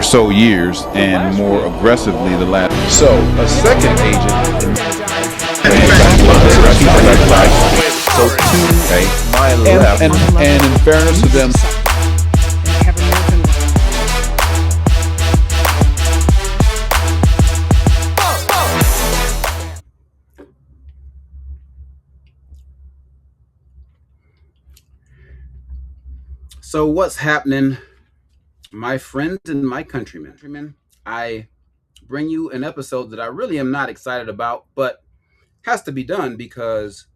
so years, and more aggressively the last. So a second agent. So two, okay, my left, and in fairness to them. So what's happening, my friends and my countrymen? I bring you an episode that I really am not excited about, but has to be done because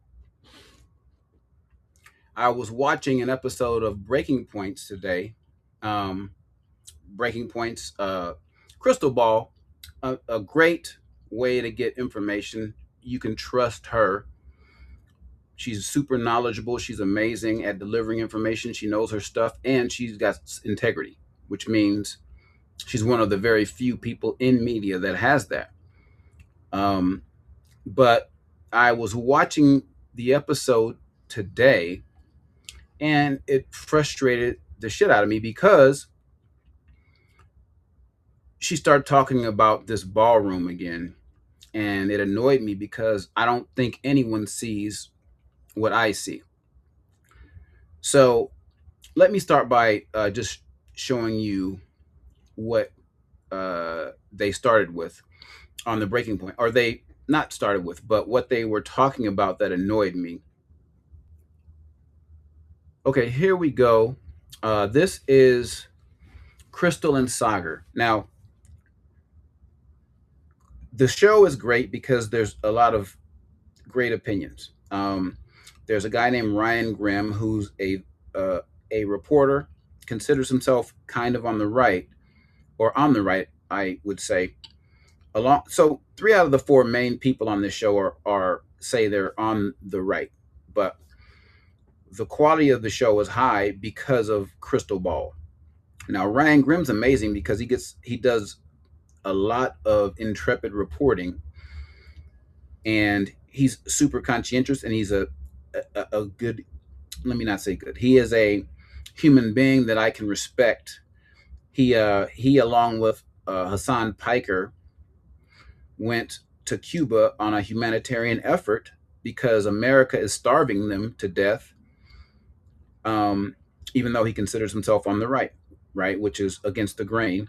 I was watching an episode of Breaking Points today. Breaking Points, Crystal Ball, a great way to get information. You can trust her. She's super knowledgeable. She's amazing at delivering information. She knows her stuff, and she's got integrity, which means she's one of the very few people in media that has that. But I was watching the episode today, and it frustrated the shit out of me because she started talking about this ballroom again, and it annoyed me because I don't think anyone sees what I see. So let me start by just showing you what they started with on the breaking point, or they not started with, but what they were talking about that annoyed me. Okay, here we go. This is Crystal and Sagar. Now, the show is great because there's a lot of great opinions. There's a guy named Ryan Grimm who's a reporter, considers himself kind of on the right, I would say. So 3 out of the 4 main people on this show are say they're on the right, but the quality of the show is high because of Crystal Ball. Now Ryan Grimm's amazing because he does a lot of intrepid reporting, and he's super conscientious, and he's a good, let me not say good, he is a human being that I can respect. He along with Hassan Piker went to Cuba on a humanitarian effort because America is starving them to death, even though he considers himself on the right, which is against the grain.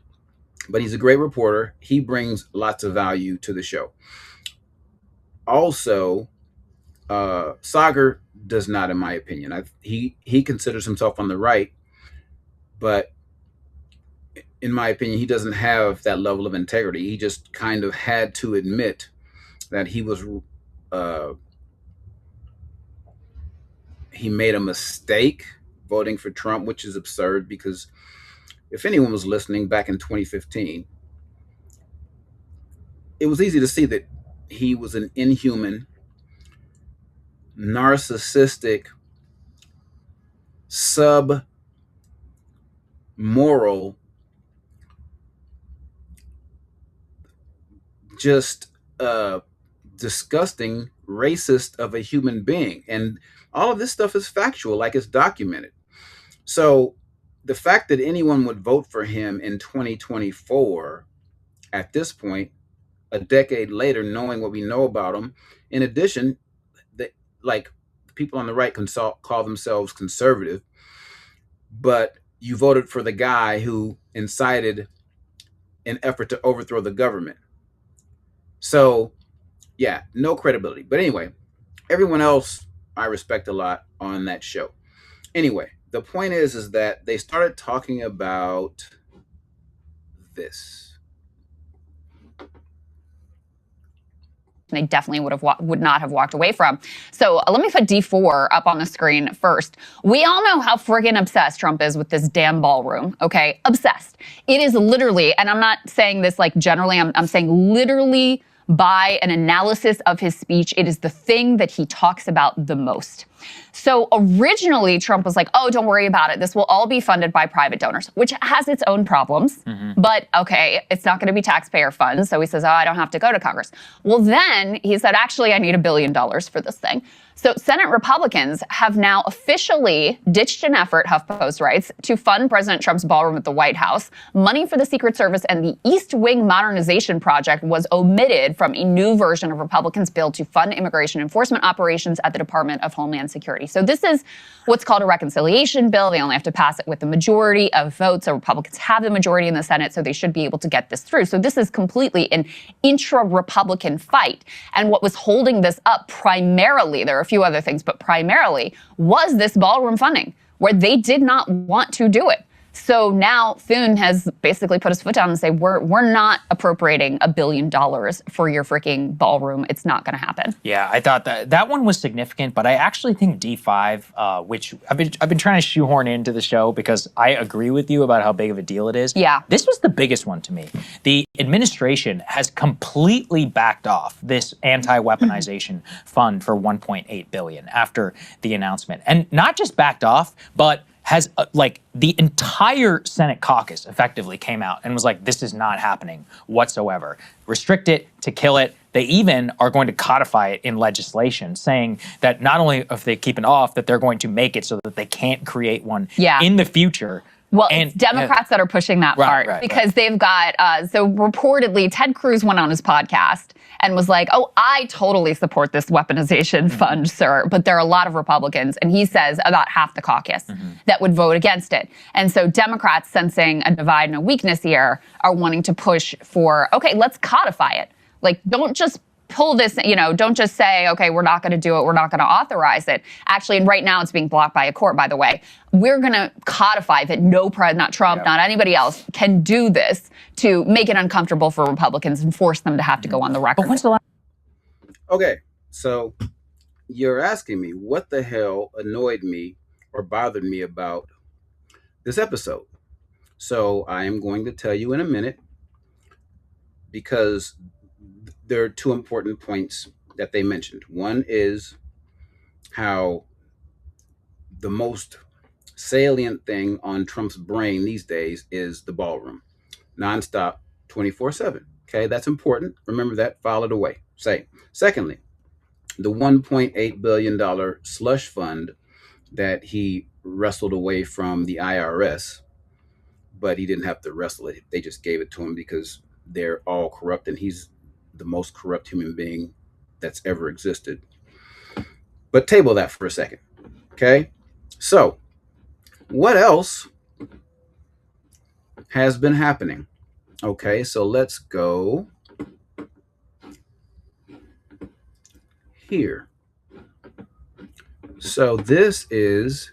But he's a great reporter. He brings lots of value to the show. Also, Sagar does not, in my opinion. He considers himself on the right, but in my opinion, he doesn't have that level of integrity. He just kind of had to admit that he made a mistake voting for Trump, which is absurd because if anyone was listening back in 2015, it was easy to see that he was an inhuman, narcissistic, sub-moral, just disgusting racist of a human being. And all of this stuff is factual, like it's documented. So the fact that anyone would vote for him in 2024 at this point, a decade later, knowing what we know about him, in addition, people on the right can call themselves conservative, but you voted for the guy who incited an effort to overthrow the government. So, yeah, no credibility. But anyway, everyone else I respect a lot on that show. Anyway, the point is that they started talking about this. They definitely would not have walked away from. So let me put D4 up on the screen first. We all know how friggin' obsessed Trump is with this damn ballroom, okay? Obsessed. It is literally, and I'm not saying this like generally, I'm saying literally by an analysis of his speech, it is the thing that he talks about the most. So originally Trump was like, oh, don't worry about it. This will all be funded by private donors, which has its own problems. But okay, it's not going to be taxpayer funds. So he says, oh, I don't have to go to Congress. Well, then he said, actually, I need $1 billion for this thing. So Senate Republicans have now officially ditched an effort, HuffPost writes, to fund President Trump's ballroom at the White House. Money for the Secret Service and the East Wing Modernization Project was omitted from a new version of Republicans' bill to fund immigration enforcement operations at the Department of Homeland Security. So this is what's called a reconciliation bill. They only have to pass it with the majority of votes. So Republicans have the majority in the Senate, so they should be able to get this through. So this is completely an intra-Republican fight. And what was holding this up primarily, there are a few other things, but primarily was this ballroom funding, where they did not want to do it. So now Thune has basically put his foot down and say, we're not appropriating $1 billion for your freaking ballroom. It's not going to happen. Yeah, I thought that one was significant, but I actually think D5, which I've been trying to shoehorn into the show because I agree with you about how big of a deal it is. Yeah. This was the biggest one to me. The administration has completely backed off this anti-weaponization fund for $1.8 billion after the announcement. And not just backed off, but has the entire Senate caucus effectively came out and was like, this is not happening whatsoever. Restrict it, to kill it. They even are going to codify it in legislation, saying that not only if they keep it off, that they're going to make it so that they can't create one in the future. Well, it's Democrats that are pushing that part because they've got, so reportedly Ted Cruz went on his podcast and was like, oh, I totally support this weaponization fund, sir. But there are a lot of Republicans, and he says about half the caucus that would vote against it. And so Democrats, sensing a divide and a weakness here, are wanting to push for, okay, let's codify it. Like, don't just pull this, don't just say, okay, we're not going to do it, we're not going to authorize it. Actually, and right now it's being blocked by a court, by the way. We're going to codify that no president, not Trump, not anybody else, can do this to make it uncomfortable for Republicans and force them to have to go on the record. But when's the last? Okay, so you're asking me what the hell annoyed me or bothered me about this episode. So I am going to tell you in a minute, because there are two important points that they mentioned. One is how the most salient thing on Trump's brain these days is the ballroom. Nonstop, 24/7. Okay, that's important. Remember that, file it away. Secondly, the $1.8 billion slush fund that he wrestled away from the IRS, but he didn't have to wrestle it. They just gave it to him because they're all corrupt, and he's the most corrupt human being that's ever existed. But table that for a second, okay? So, what else has been happening? Okay, so let's go here. So this is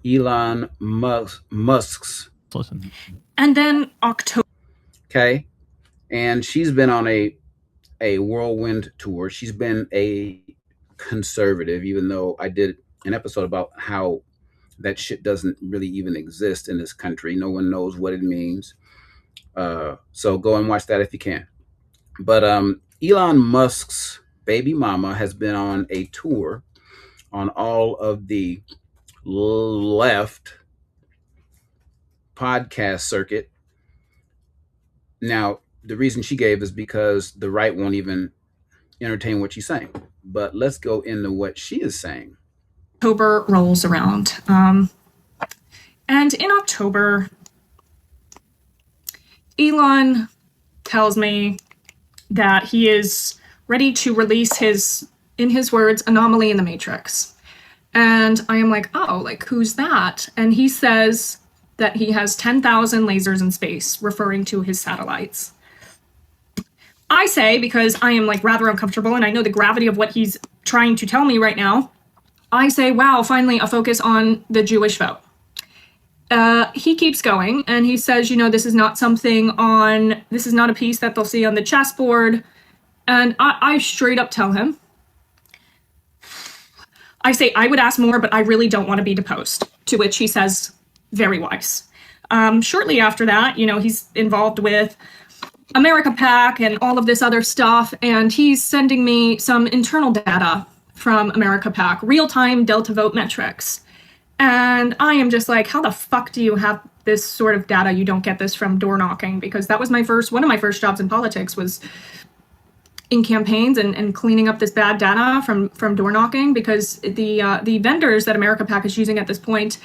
Elon Musk's. Listen. And then October. Okay. And she's been on a whirlwind tour. She's been a conservative, even though I did an episode about how that shit doesn't really even exist in this country. No one knows what it means. So go and watch that if you can. But Elon Musk's baby mama has been on a tour on all of the left podcast circuit. Now, the reason she gave is because the right won't even entertain what she's saying. But let's go into what she is saying. October rolls around. And in October, Elon tells me that he is ready to release his, in his words, anomaly in the Matrix. And I am like, oh, like, who's that? And he says that he has 10,000 lasers in space, referring to his satellites. I say, because I am like rather uncomfortable and I know the gravity of what he's trying to tell me right now, I say, wow, finally a focus on the Jewish vote. He keeps going and he says, this is not this is not a piece that they'll see on the chessboard. And I straight up tell him, I say, I would ask more, but I really don't want to be deposed. To which he says, very wise. Shortly after that, he's involved with America PAC and all of this other stuff, and he's sending me some internal data from America PAC, real-time Delta vote metrics. And I am just like, how the fuck do you have this sort of data? You don't get this from door knocking, because that was one of my first jobs in politics was in campaigns and cleaning up this bad data from door knocking, because the vendors that America PAC is using at this point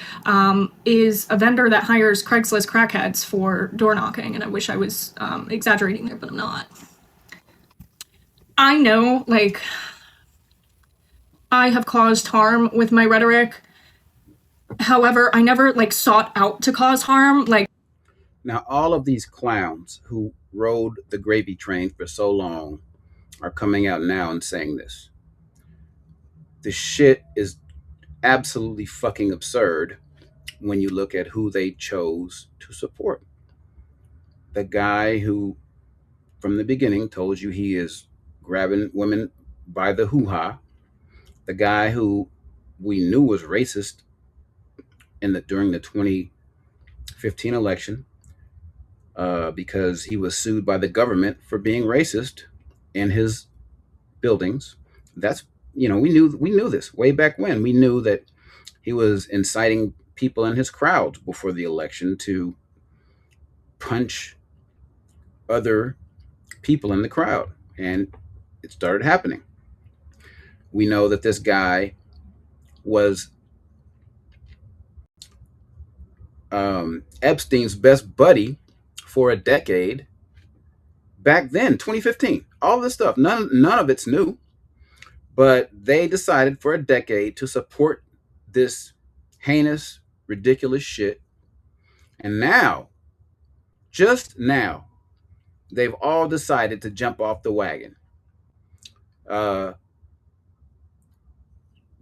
is a vendor that hires Craigslist crackheads for door knocking. And I wish I was exaggerating there, but I'm not. I know, like, I have caused harm with my rhetoric. However, I never like sought out to cause harm. Like, now all of these clowns who rode the gravy train for so long are coming out now and saying this. The shit is absolutely fucking absurd when you look at who they chose to support. The guy who, from the beginning, told you he is grabbing women by the hoo-ha. The guy who we knew was racist during the 2015 election because he was sued by the government for being racist in his buildings. That's, we knew this way back when. We knew that he was inciting people in his crowds before the election to punch other people in the crowd, and it started happening. We know that this guy was Epstein's best buddy for a decade back then, 2015. All this stuff, none of it's new, but they decided for a decade to support this heinous, ridiculous shit. And now, just now, they've all decided to jump off the wagon.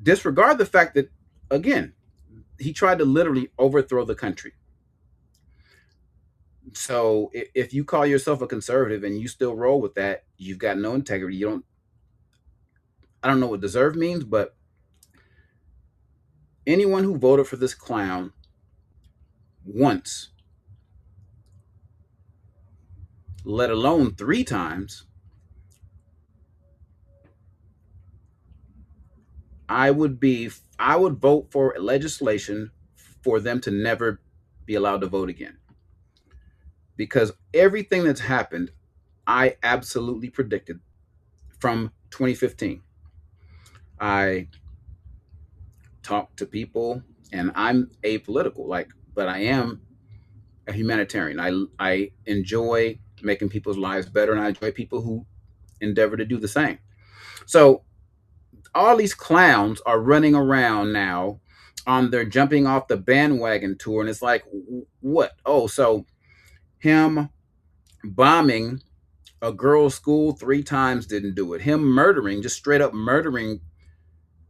Disregard the fact that, again, he tried to literally overthrow the country. So if you call yourself a conservative and you still roll with that, you've got no integrity. I don't know what deserve means, but anyone who voted for this clown once, let alone 3 times, I would vote for legislation for them to never be allowed to vote again. Because everything that's happened, I absolutely predicted from 2015. I talked to people, and I'm apolitical, but I am a humanitarian. I enjoy making people's lives better, and I enjoy people who endeavor to do the same. So all these clowns are running around now on their jumping off the bandwagon tour, and it's like, what? Oh, so him bombing a girls' school 3 times didn't do it. Him just straight up murdering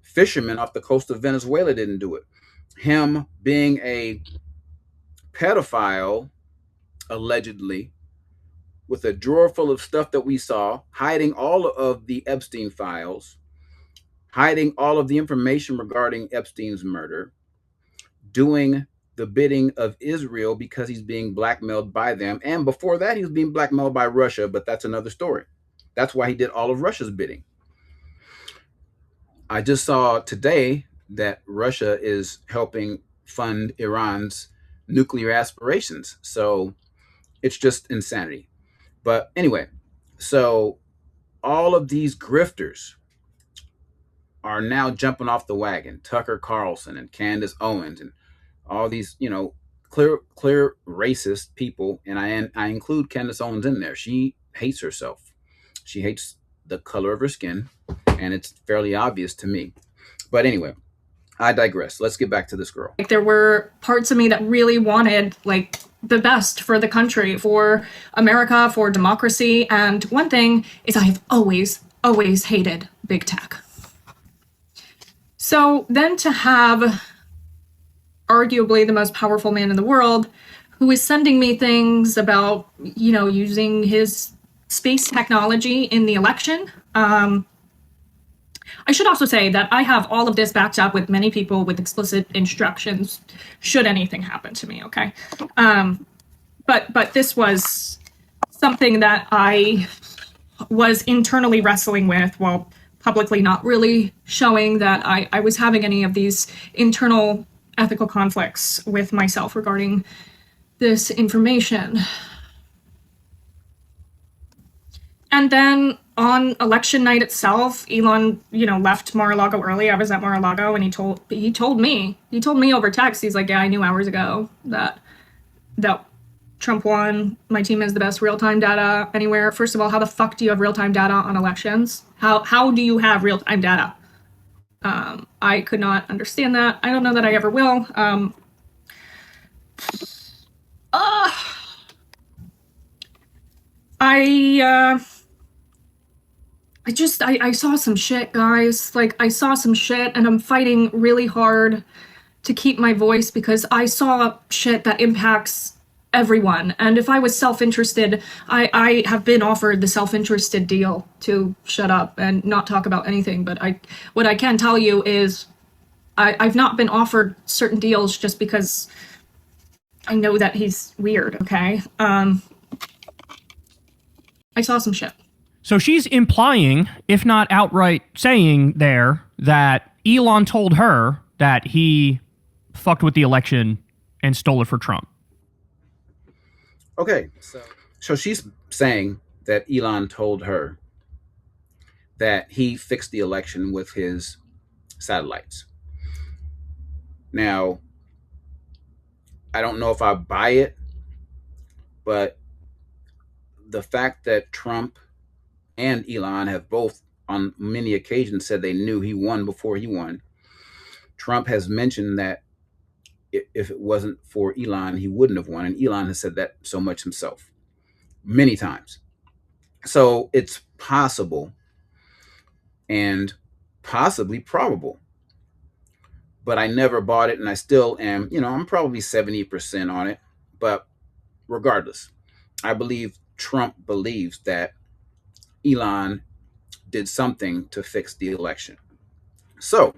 fishermen off the coast of Venezuela didn't do it. Him being a pedophile, allegedly, with a drawer full of stuff that we saw, hiding all of the Epstein files, hiding all of the information regarding Epstein's murder, doing the bidding of Israel because he's being blackmailed by them. And before that, he was being blackmailed by Russia, but that's another story. That's why he did all of Russia's bidding. I just saw today that Russia is helping fund Iran's nuclear aspirations. So it's just insanity. But anyway, so all of these grifters are now jumping off the wagon. Tucker Carlson and Candace Owens and all these, clear racist people. And I include Candace Owens in there. She hates herself. She hates the color of her skin, and it's fairly obvious to me. But anyway, I digress. Let's get back to this girl. There were parts of me that really wanted the best for the country, for America, for democracy. And one thing is I've always hated big tech. So then to have arguably the most powerful man in the world who is sending me things about, using his space technology in the election. I should also say that I have all of this backed up with many people with explicit instructions should anything happen to me, okay? But this was something that I was internally wrestling with while publicly not really showing that I was having any of these internal ethical conflicts with myself regarding this information. And then on election night itself, Elon, left Mar-a-Lago early. I was at Mar-a-Lago, and he told me over text. He's like, "Yeah, I knew hours ago that Trump won. My team has the best real-time data anywhere." First of all, how the fuck do you have real-time data on elections? How do you have real-time data? I could not understand that. I don't know that I ever will. I saw some shit, guys. Like, I saw some shit, and I'm fighting really hard to keep my voice because I saw shit that impacts everyone. And if I was self-interested, I have been offered the self-interested deal to shut up and not talk about anything. But what I can tell you is I've not been offered certain deals just because I know that he's weird, okay? I saw some shit. So she's implying, if not outright saying there, that Elon told her that he fucked with the election and stole it for Trump. Okay, so she's saying that Elon told her that he fixed the election with his satellites. Now, I don't know if I buy it, but the fact that Trump and Elon have both on many occasions said they knew he won before he won. Trump has mentioned that if it wasn't for Elon, he wouldn't have won. And Elon has said that so much himself many times. So it's possible and possibly probable. But I never bought it, and I still am, I'm probably 70% on it. But regardless, I believe Trump believes that Elon did something to fix the election. So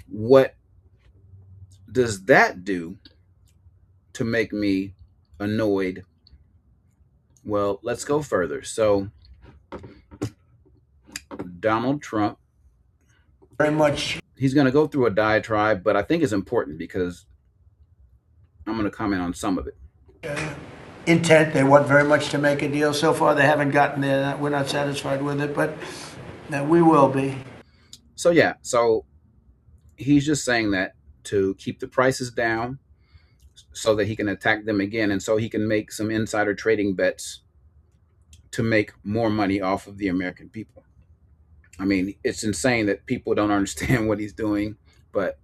what does that do to make me annoyed? Well, let's go further. So Donald Trump, very much, he's going to go through a diatribe, but I think it's important because I'm going to comment on some of it. intent. They want very much to make a deal. So far, they haven't gotten there. We're not satisfied with it, but we will be. So yeah, so he's just saying that to keep the prices down so that he can attack them again, and so he can make some insider trading bets to make more money off of the American people. I mean, it's insane that people don't understand what he's doing, but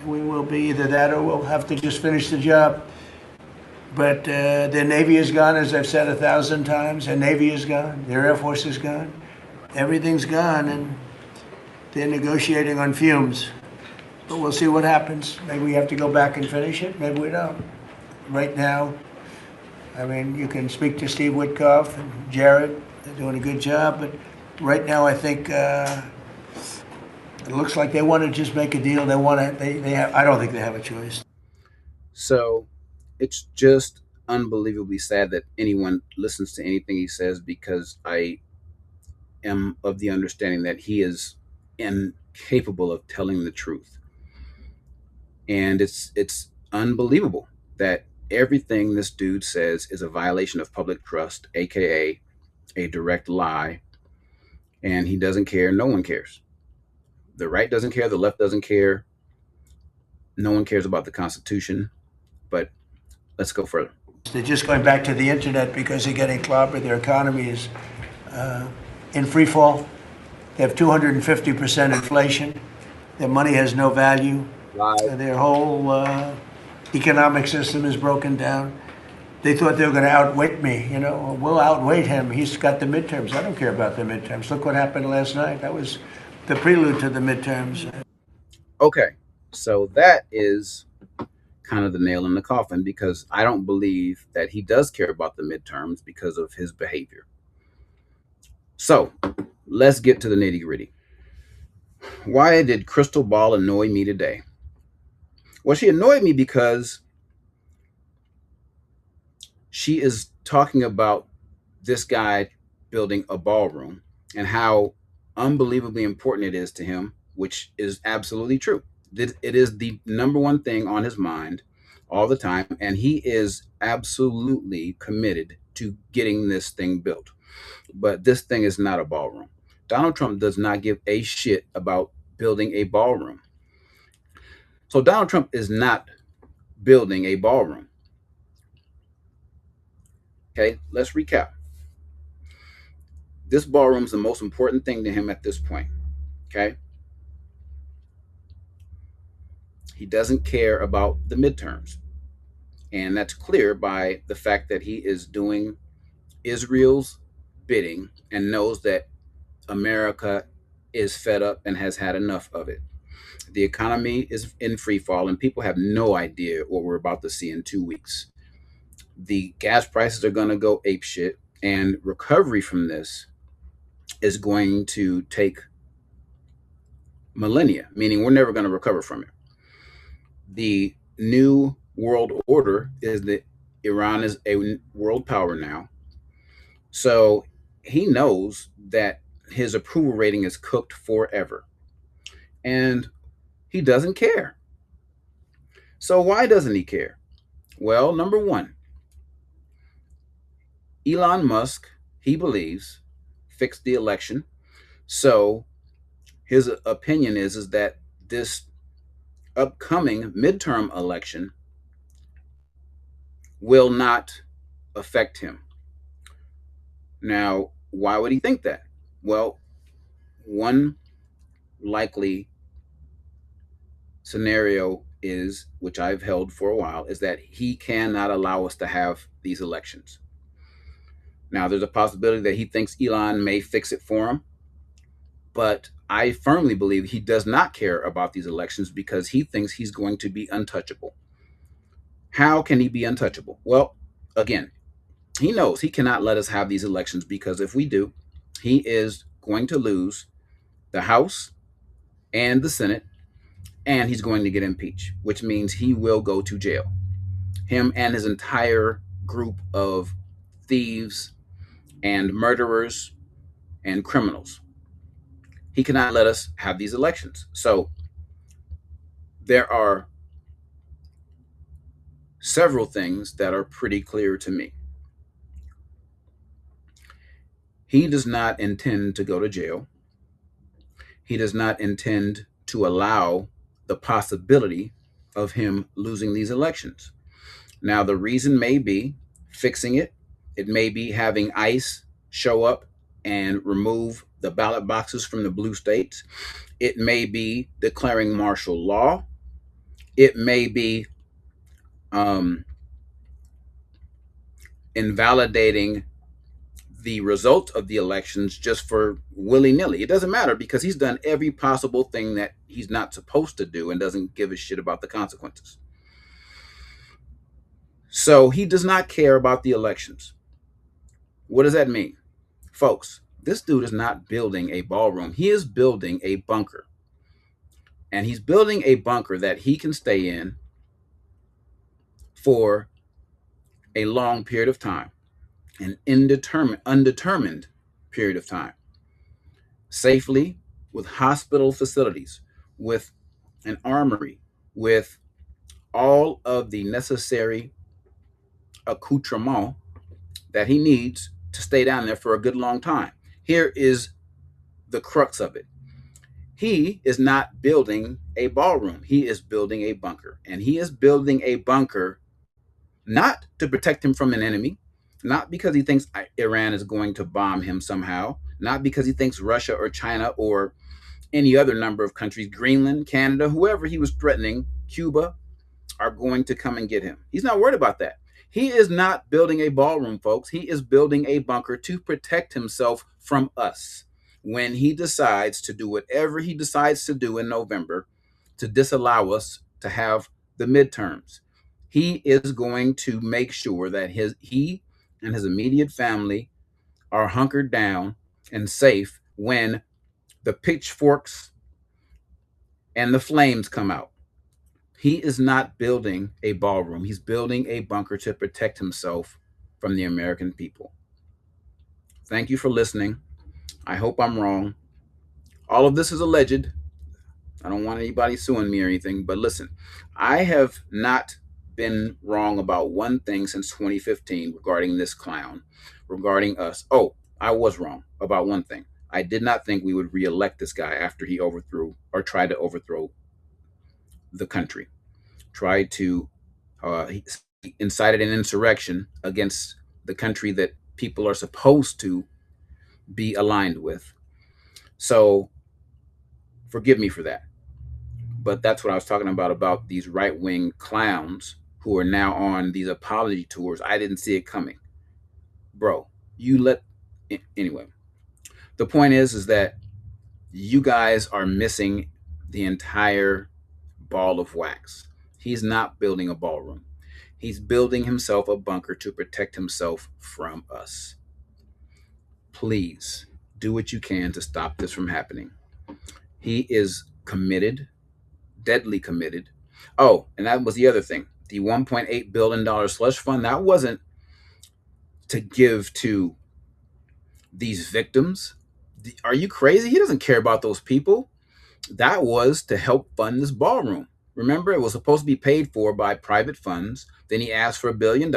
We will be either that or we'll have to just finish the job. But their Navy is gone, as I've said 1,000 times. Their Navy is gone. Their Air Force is gone. Everything's gone, and they're negotiating on fumes. But we'll see what happens. Maybe we have to go back and finish it. Maybe we don't. Right now, I mean, you can speak to Steve Witkoff and Jared. They're doing a good job. But right now, I think it looks like they want to just make a deal. They want to. They have. I don't think they have a choice. so it's just unbelievably sad that anyone listens to anything he says, because I am of the understanding that he is incapable of telling the truth. And it's unbelievable that everything this dude says is a violation of public trust, aka a direct lie, and he doesn't care. No one cares. The right doesn't care, the left doesn't care. No one cares about the Constitution. But let's go further. They're just going back to the internet because they're getting clobbered. Their economy is in free fall. They have 250% inflation. Their money has no value. Their whole economic system is broken down. They thought they were going to outwit me. We'll outweight him. He's got the midterms. I don't care about the midterms. Look what happened last night. That was the prelude to the midterms. Okay, so that is kind of the nail in the coffin, because I don't believe that he does care about the midterms because of his behavior. So let's get to the nitty gritty. Why did Crystal Ball annoy me today? Well, she annoyed me because she is talking about this guy building a ballroom and how unbelievably important it is to him, which is absolutely true. It is the number one thing on his mind all the time, and he is absolutely committed to getting this thing built. But this thing is not a ballroom. Donald Trump does not give a shit about building a ballroom. So Donald Trump is not building a ballroom. Okay, let's recap. This ballroom is the most important thing to him at this point. Okay. He doesn't care about the midterms. And that's clear by the fact that he is doing Israel's bidding and knows that America is fed up and has had enough of it. The economy is in free fall, and people have no idea what we're about to see in 2 weeks. The gas prices are going to go apeshit, and recovery from this is going to take millennia, meaning we're never going to recover from it. The new world order is that Iran is a world power now. So he knows that his approval rating is cooked forever. And he doesn't care. So why doesn't he care? Well, number one, Elon Musk, he believes, fixed the election. So his opinion is that this upcoming midterm election will not affect him. Now, why would he think that? Well, one likely scenario is, which I've held for a while, is that he cannot allow us to have these elections. Now, there's a possibility that he thinks Elon may fix it for him, but I firmly believe he does not care about these elections because he thinks he's going to be untouchable. How can he be untouchable? Well, again, he knows he cannot let us have these elections because if we do, he is going to lose the House and the Senate, and he's going to get impeached, which means he will go to jail. Him and his entire group of thieves and murderers and criminals. He cannot let us have these elections. So there are several things that are pretty clear to me. He does not intend to go to jail. He does not intend to allow the possibility of him losing these elections. Now, the reason may be fixing it. It may be having ICE show up and remove the ballot boxes from the blue states. It may be declaring martial law. It may be invalidating the result of the elections just for willy-nilly. It doesn't matter because he's done every possible thing that he's not supposed to do and doesn't give a shit about the consequences. So he does not care about the elections. What does that mean? Folks, this dude is not building a ballroom. He is building a bunker. And he's building a bunker that he can stay in for a long period of time, an undetermined period of time, safely, with hospital facilities, with an armory, with all of the necessary accoutrement that he needs to stay down there for a good long time. Here is the crux of it. He is not building a ballroom. He is building a bunker. And he is building a bunker not to protect him from an enemy, not because he thinks Iran is going to bomb him somehow, not because he thinks Russia or China or any other number of countries, Greenland, Canada, whoever he was threatening, Cuba, are going to come and get him. He's not worried about that. He is not building a ballroom, folks. He is building a bunker to protect himself from us when he decides to do whatever he decides to do in November to disallow us to have the midterms. He is going to make sure that he and his immediate family are hunkered down and safe when the pitchforks and the flames come out. He is not building a ballroom. He's building a bunker to protect himself from the American people. Thank you for listening. I hope I'm wrong. All of this is alleged. I don't want anybody suing me or anything, but listen, I have not been wrong about one thing since 2015 regarding this clown, regarding us. Oh, I was wrong about one thing. I did not think we would reelect this guy after he overthrew or tried to overthrow the country, tried to he incited an insurrection against the country that people are supposed to be aligned with. So forgive me for that. But that's what I was talking about these right-wing clowns who are now on these apology tours. I didn't see it coming. Bro, anyway. The point is that you guys are missing the entire ball of wax. He's not building a ballroom. He's building himself a bunker to protect himself from us. Please do what you can to stop this from happening. He is committed, deadly committed. Oh, and that was the other thing. The $1.8 billion slush fund, that wasn't to give to these victims. Are you crazy? He doesn't care about those people. That was to help fund this ballroom. Remember, it was supposed to be paid for by private funds. Then he asked for $1 billion.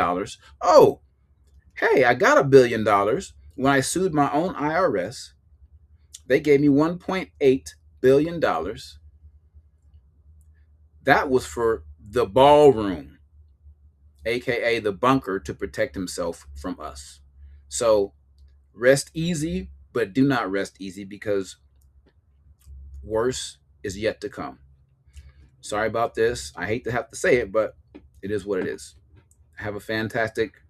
Oh, hey, I got $1 billion. When I sued my own IRS, they gave me $1.8 billion. That was for the ballroom, aka the bunker, to protect himself from us. So rest easy, but do not rest easy, because worse is yet to come. Sorry about this. I hate to have to say it, but it is what it is. Have a fantastic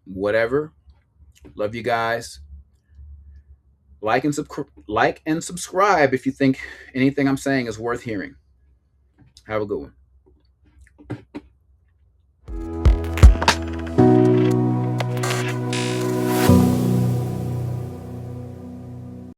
whatever. Love you guys. Like and subscribe if you think anything I'm saying is worth hearing. Have a good one.